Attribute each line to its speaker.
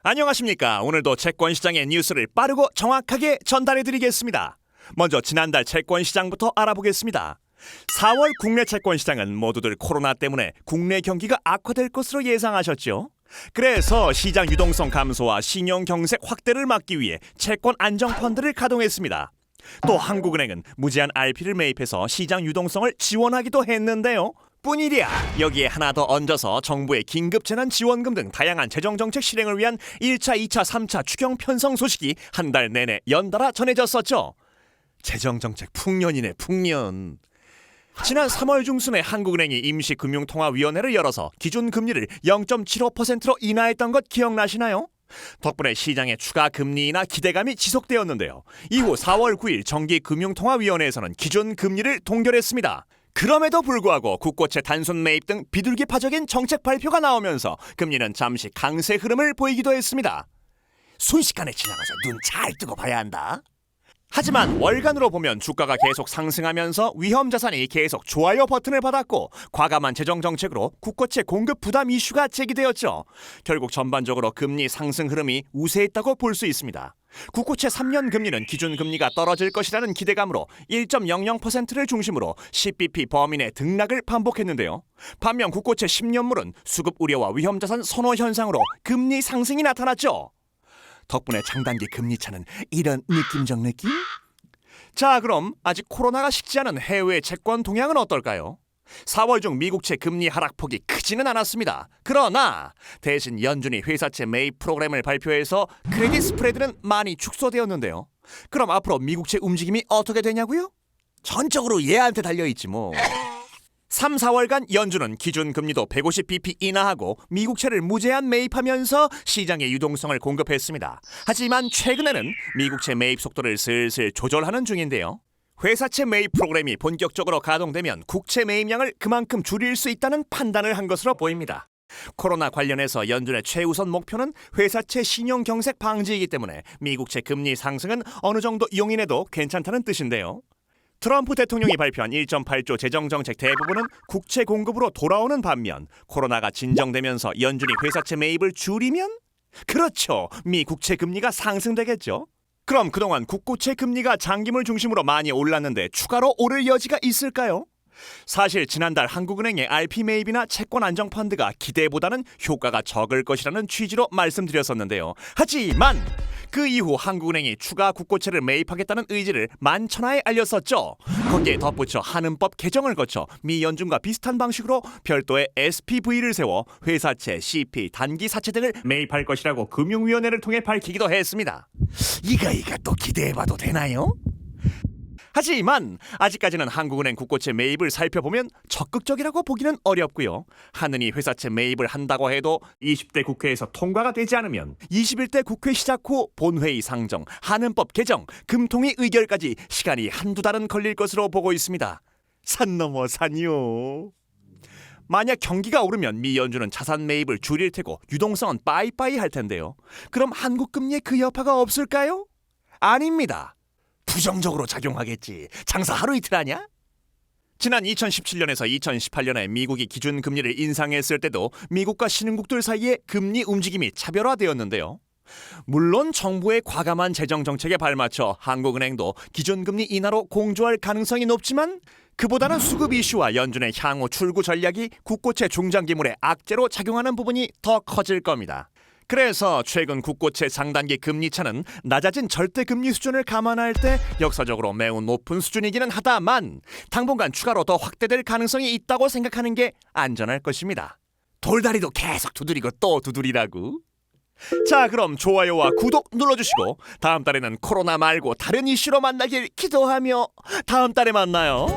Speaker 1: 안녕하십니까. 오늘도 채권시장의 뉴스를 빠르고 정확하게 전달해드리겠습니다. 먼저 지난달 채권시장부터 알아보겠습니다. 4월 국내 채권시장은 모두들 코로나 때문에 국내 경기가 악화될 것으로 예상하셨죠. 그래서 시장 유동성 감소와 신용 경색 확대를 막기 위해 채권 안정펀드를 가동했습니다. 또 한국은행은 무제한 RP를 매입해서 시장 유동성을 지원하기도 했는데요. 뿐이랴, 여기에 하나 더 얹어서 정부의 긴급재난지원금 등 다양한 재정정책 실행을 위한 1차, 2차, 3차 추경 편성 소식이 한 달 내내 연달아 전해졌었죠. 재정정책 풍년이네, 풍년. 지난 3월 중순에 한국은행이 임시금융통화위원회를 열어서 기준금리를 0.75%로 인하했던 것 기억나시나요? 덕분에 시장의 추가 금리 인하 기대감이 지속되었는데요. 이후 4월 9일 정기금융통화위원회에서는 기준금리를 동결했습니다. 그럼에도 불구하고 국고채 단순 매입 등 비둘기파적인 정책 발표가 나오면서 금리는 잠시 강세 흐름을 보이기도 했습니다. 순식간에 지나가서 눈 잘 뜨고 봐야 한다. 하지만 월간으로 보면 주가가 계속 상승하면서 위험자산이 계속 좋아요 버튼을 받았고 과감한 재정정책으로 국고채 공급 부담 이슈가 제기되었죠. 결국 전반적으로 금리 상승 흐름이 우세했다고 볼 수 있습니다. 국고채 3년 금리는 기준금리가 떨어질 것이라는 기대감으로 1.00%를 중심으로 10bp 범위 내 등락을 반복했는데요. 반면 국고채 10년물은 수급 우려와 위험자산 선호 현상으로 금리 상승이 나타났죠. 덕분에 장단기 금리차는 이런 느낌적 느낌? 자, 그럼 아직 코로나가 식지 않은 해외 채권 동향은 어떨까요? 4월 중 미국채 금리 하락폭이 크지는 않았습니다. 그러나 대신 연준이 회사채 매입 프로그램을 발표해서 크레딧 스프레드는 많이 축소되었는데요. 그럼 앞으로 미국채 움직임이 어떻게 되냐고요? 전적으로 얘한테 달려있지 뭐. 3, 4월간 연준은 기준금리도 150bp 인하하고 미국채를 무제한 매입하면서 시장의 유동성을 공급했습니다. 하지만 최근에는 미국채 매입 속도를 슬슬 조절하는 중인데요. 회사채 매입 프로그램이 본격적으로 가동되면 국채 매입량을 그만큼 줄일 수 있다는 판단을 한 것으로 보입니다. 코로나 관련해서 연준의 최우선 목표는 회사채 신용 경색 방지이기 때문에 미국채 금리 상승은 어느 정도 용인해도 괜찮다는 뜻인데요. 트럼프 대통령이 발표한 1.8조 재정정책 대부분은 국채 공급으로 돌아오는 반면 코로나가 진정되면서 연준이 회사채 매입을 줄이면 그렇죠, 미 국채 금리가 상승되겠죠. 그럼 그동안 국고채 금리가 장기물 중심으로 많이 올랐는데 추가로 오를 여지가 있을까요? 사실 지난달 한국은행의 RP 매입이나 채권 안정펀드가 기대보다는 효과가 적을 것이라는 취지로 말씀드렸었는데요. 하지만 그 이후 한국은행이 추가 국고채를 매입하겠다는 의지를 만천하에 알렸었죠. 거기에 덧붙여 한은법 개정을 거쳐 미 연준과 비슷한 방식으로 별도의 SPV를 세워 회사채, CP, 단기 사채 등을 매입할 것이라고 금융위원회를 통해 밝히기도 했습니다. 이거 또 기대해봐도 되나요? 하지만 아직까지는 한국은행 국고채 매입을 살펴보면 적극적이라고 보기는 어렵고요. 하느니 회사채 매입을 한다고 해도 20대 국회에서 통과가 되지 않으면 21대 국회 시작 후 본회의 상정, 한은법 개정, 금통위 의결까지 시간이 한두 달은 걸릴 것으로 보고 있습니다. 산 넘어 산이요. 만약 경기가 오르면 미 연준은 자산 매입을 줄일 테고 유동성은 빠이빠이 할 텐데요. 그럼 한국 금리에 그 여파가 없을까요? 아닙니다. 부정적으로 작용하겠지. 장사 하루 이틀 하냐? 지난 2017년에서 2018년에 미국이 기준금리를 인상했을 때도 미국과 신흥국들 사이에 금리 움직임이 차별화되었는데요. 물론 정부의 과감한 재정정책에 발맞춰 한국은행도 기준금리 인하로 공조할 가능성이 높지만 그보다는 수급 이슈와 연준의 향후 출구 전략이 국고채 중장기물의 악재로 작용하는 부분이 더 커질 겁니다. 그래서 최근 국고채 장단기 금리차는 낮아진 절대금리 수준을 감안할 때 역사적으로 매우 높은 수준이기는 하다만 당분간 추가로 더 확대될 가능성이 있다고 생각하는 게 안전할 것입니다. 돌다리도 계속 두드리고 또 두드리라고. 자, 그럼 좋아요와 구독 눌러주시고 다음 달에는 코로나 말고 다른 이슈로 만나길 기도하며 다음 달에 만나요.